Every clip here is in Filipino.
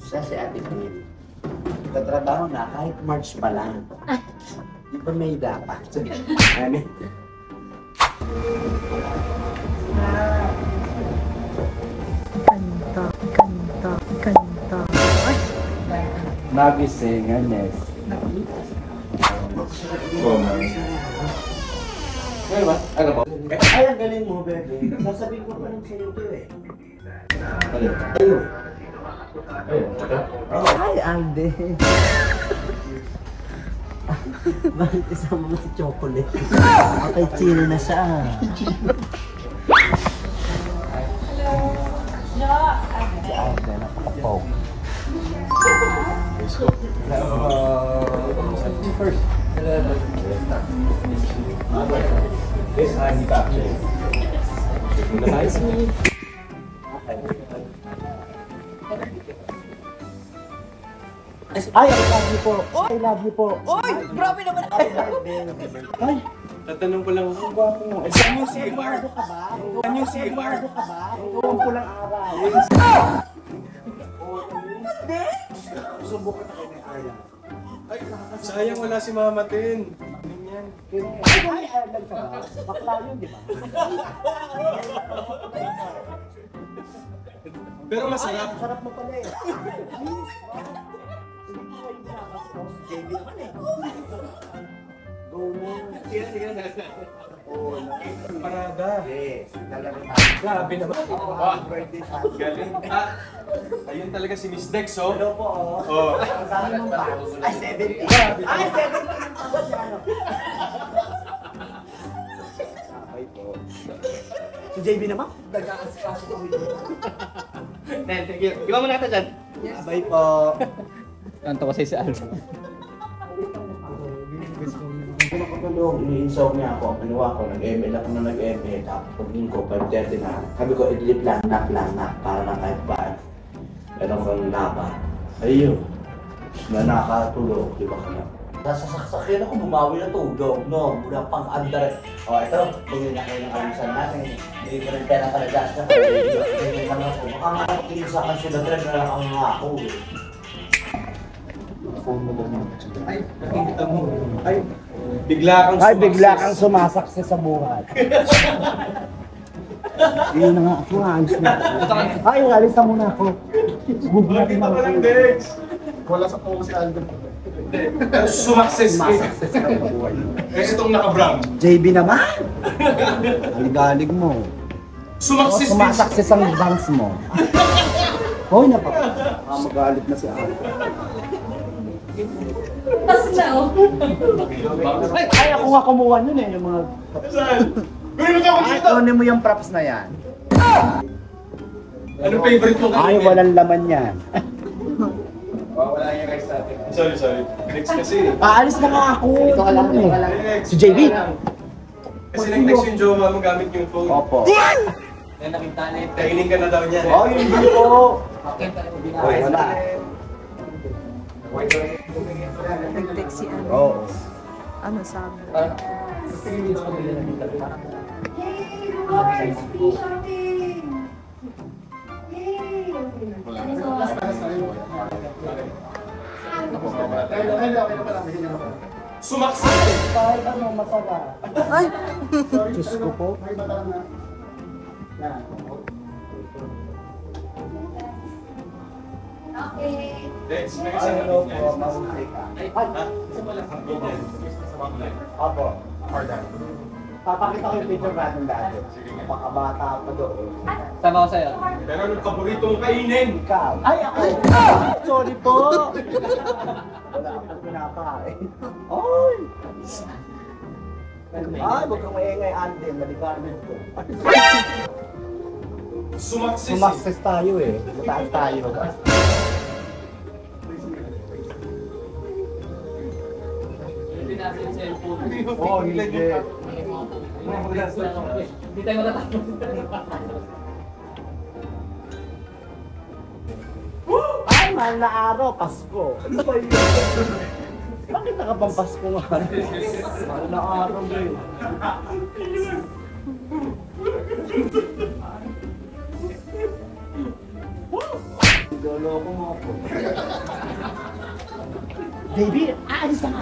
Siya si Ate Queen. Nagtatrabaho na kahit March pa lang. Di ba may dapat? Ano? Kanta. Ay! Magising, Anes. Ano ba? Ay, ang galing mo, bebe. Sasabihin ko pa lang sa'yo ito eh. Ayun. Ay, Alde. Bakit isama mo si Chocolate? Okay, chino na siya. Hello. Si Alde, nakapapog. First. This honey capture. Nice me. Ay, I love you po. I love you po. Oy! Grabe naman! Ay! Tatanong ko lang kung gwapo mo. Saan yung CR? Eduardo ka ba? Saan yung CR? Eduardo ka ba? Ito ang pulang araw. Hindi! Subukan na kayo ng ayaw. Ay, sayang wala si Mama Tin. Ay, alam ka ba? Bakla yun, di ba? Pero masarap. Ay, sarap mo pala eh. JB naman eh. Go na. Sige na. Oo, Parada. yes. Grabe naman. Happy birthday sa akin. Galing. Ayun talaga si Miss Dex, oh. Hello po, oh. Oh. Ang dami mong fans. Ay, 70. Ay, 70 yung fans niya, ano? Okay po. Si JB naman? Nag-aasikaso ko rin. Thank you. Iba mo na kita dyan. Abay po. Kanto kasi si Aldo. Kung nakapalong, ini-install niya ako, pinuha ko, nag-ML ako na nag-ML, tapos pagdating ko, 5:30 na, sabi ko, i-delete lang, para lang kahit ba, meron kang laba. Ayun, na nakatulog, di ba kaya? Nasasaksakin ako, bumawi na tulog, no? Mula pang andar. O, ito, bumili na kayo ng alisan natin. Hindi ko rin pera talaga siya. Hindi lang ako. Baka nga nakikinig sa akin sila, pero nalakang nga ako. Ay, nakikita mo. Ay, bigla kang Ay, bigla kang sumasakse sa buhay. Ayun na nga, ako alis na. Ay, alis na muna ako. Hindi pa lang, Dex. Wala sa focus si Aldo. Sumakses ka. Sumasakse sa buhay. Eh, itong naka-brown. JB naman! Aligalig mo. Sumakses din. Sumasakse ang bangs mo. Hoy, mag-aalit na si Aldo. Tas na, oh. Ay, ako nga kumuha nun eh, yung mga... Saan? Gawin mo ito ako Ay, dito. kunin mo yung props na yan. Ano favorite mo Ay, kanina? walang laman yan. Wala yung guys natin. Sorry. Next kasi. Aalis na nga ako. Ito ka lang. Next. Si JB? Kasi nag-text yung jowa mo gamit yung phone. Opo. Yan nakita na ito. Kainin ka na daw niya. Oh, hindi ko. Okay, Hoy, wala. Nag-text si ano. Oo. Ano sabi? Yay! Free shopping! Yay! Sumaksak! Kahit ano, masarap. Ay! Diyos ko po. Okay. Dex, may Ay, kasama hello din po. yan. Mahusay ka. Ay, isa pala. Sa backline. Opo. Pardon. Papakita ko yung picture natin dati. Napakabata pa doon. Sama ko sa'yo. Pero anong paborito mong kainin? Ikaw. Ay, ako! Sorry po! Wala akong pinakain. Ay! Ay, huwag kang maingay, Ante. Maligamit ko. Sumaksis. Sumakses tayo eh. Mataas tayo. Hindi natin yung cellphone. Oh, hindi. Hindi tayo matatapos. Ay, mahal na araw, Pasko. Ano ba yun? Bakit nakapang Pasko nga? Mahal na araw eh. Lolo-loko mo ako. Baby, aalis na nga.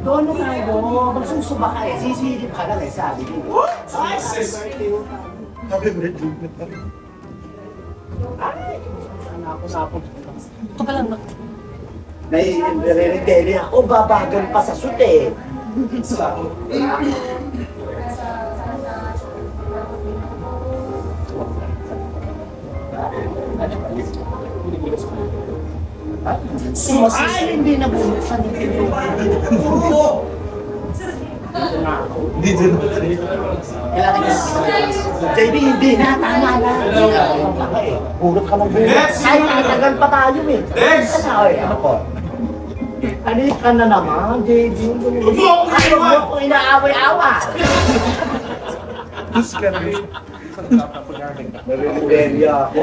Doon na tayo. Magsusuba ka eh. Sisilip ka lang eh, sabi ko. Ay, happy birthday. Happy birthday. Ay, sana ako napunta. Kapalang na. Nai-re-re-re ako, babagal pa sa shoot eh. Ay, hindi nabubuksan yung pinto. Dito na. Kailangan niya. JB, hindi na. Tama na. Purot ka ng bulat. Ay, tatagal pa tayo eh. Ano po? Alis ka na naman, JB. Ayaw mo kung inaaway-away. Alis ka rin. Nare-rebelya ako.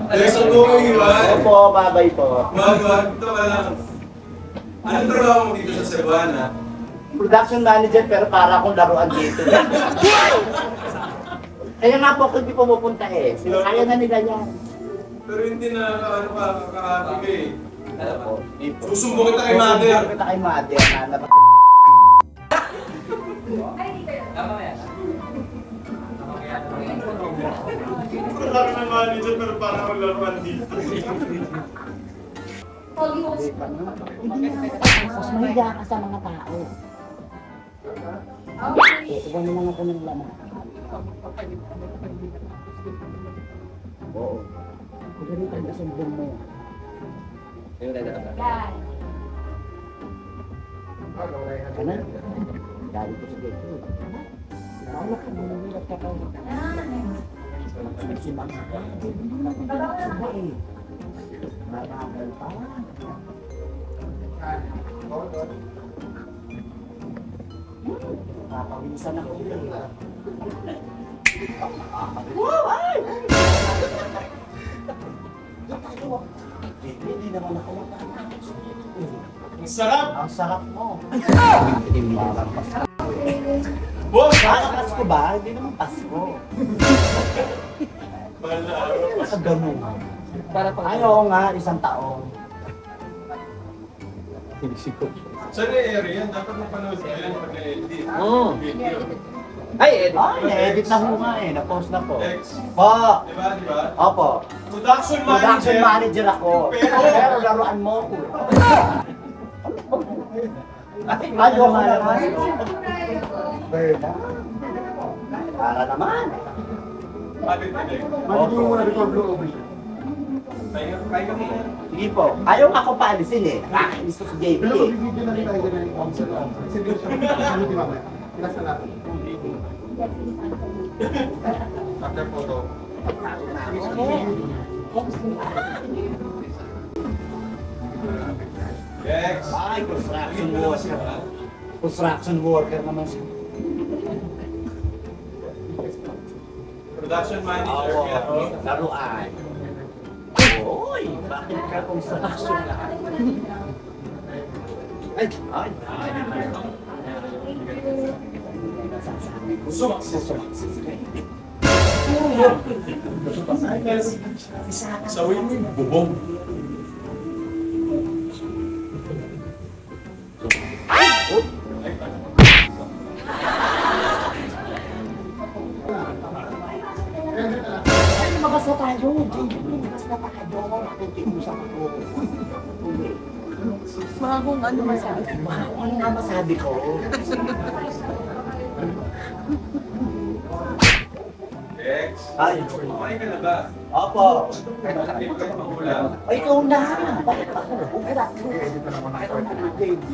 Next, ang buong iwan. Opo, babay po. Wag, ito ka lang. Anong trabaho mo dito sa Cebuana? Production manager pero para akong laruan dito. Kaya nga po, hindi pumupunta eh. Kaya na nila yan. Pero hindi na ano ka, kakahati ka eh. Hindi po. Susumbong kita kay Mother. Susumbong kita kay Mother. Tama yan. Production manager pero para akong laruan dito. Hindi na matapos. Mahiya ka sa mga tao. Iwan na lang ako ng laman. Oo. Kung ganito ang kasumbong mo. Ka na? Dali ko sa gate. Wala ka muna nila ka pa. Si Mama. Maragal pa. Papawisan ako. Hindi naman ako matapos. Ang sarap! Ang sarap mo. Boss! Pasko ba? Hindi naman Pasko. Mahal na araw. Sa ganun. Para pang... Ayaw nga, isang taon. Saan na area yan? Dapat mapanood ko yan pag na-edit. Video. Ay, edit. Ay, na-edit na ho nga eh. Na-post na po. Lex. Po. Diba? Opo. Production Production manager. manager ako. Pero laruan mo ko. Ayaw nga naman. Para naman. Mabit ka Lex. Maligo mo na record blue over siya. Pahinga mo. Sige po. Ayaw nga ako paalisin eh. Nakakainis ko si JB Pero eh. magbibigyan na rin tayo ng concert. Sige, siya. Hindi mamaya. Ilas na natin. After photo. Lex. Ay, construction worker. Construction worker naman siya. Production manager. Oo, Kaya laruan. Oy, bakit ka construction na? Ay, ay, ay. Sumaksis. Sawin mo yung bubong. Lumabas na tayo, JB. Lumabas na tayo. Nakikiusap ako. Bagong ano masabi. Ano nga masabi ko? Lex. Ay, Kumain ka na ba? opo. Hindi ko kayo pangulam. Ay, ikaw na. Bakit ako? Ugra. Ikaw na, JB.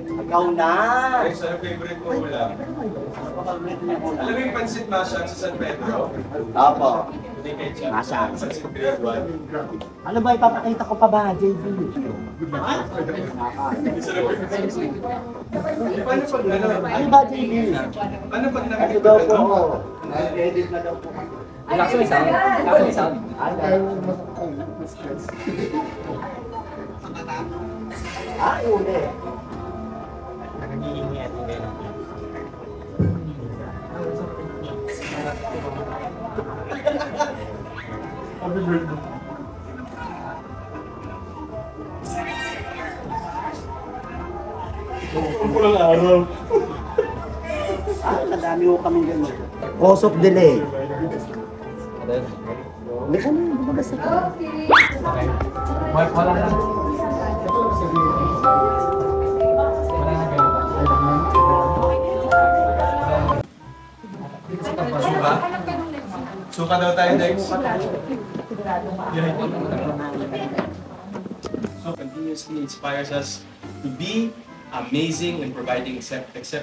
Ikaw na. Lex, ano favorite mo ulam? Alam mo yung pansit masyang sa San Pedro? Opo. Hindi ketchup. Masyang. Pansit grade 1. Ano ba ipapakita ko pa ba, JB? Sarap yung paano pag ano? Ano ba, JB? Ano pag Ano nakikita daw ka po? no? Edit na daw po. Lakso may sound. Lakso may sound. Ay, uli. Pulang araw. Kadami ko kami gano'n. Cause of delay. Hindi ka na, bumagas ako. Okay. Wala na. Suka? Suka daw tayo next. So continuously inspires us to be amazing in providing acceptance.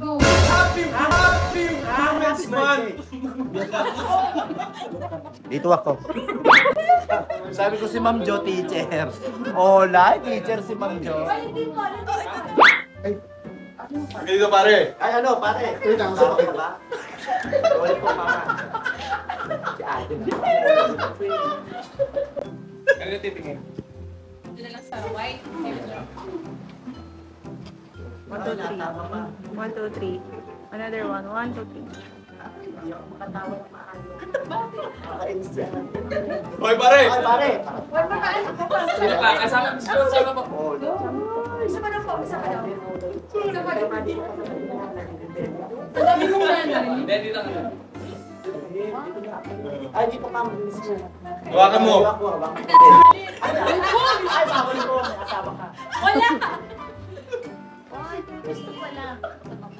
Go. Happy Women's Month! Dito ako. Sabi ko si Ma'am Jo, teacher. Hola, teacher si Ma'am Jo. Ulitin mo. Dito pare. Ay, ano, pare? Wait lang, Sa ka ba? Ulit po, mama. Si Ate. Ano titingin? Ito na lang sa white. 1, 2, 3. 1, 2, 3. Another one. 1, 2, 3. Hoy pare! Ay, pare! One more time. Sino pa? Kasama po. Isa pa na po. Isa pa na. Isa pa na. Ang dami mong nanay. Hindi, dito ka. Ay, dito ka, mabilis mo. Hawakan mo. Ay, bawal mo. May asawa ka. Wala! 1, 2, 3. Wala.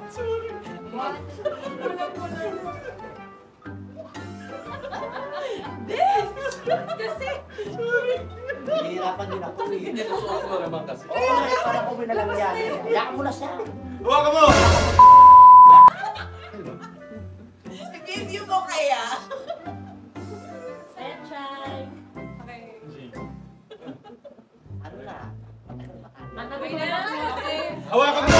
Kasi, Hihirapan din ako eh. Hindi, nasuot mo naman kasi. Oo, para ko may nalangyari. Hayaan mo na siya. Hawakan mo! review mo kaya? Sunshine. Okay. Ano na? Matawag na. Hawakan mo!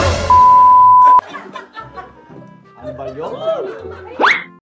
Ano ba yun?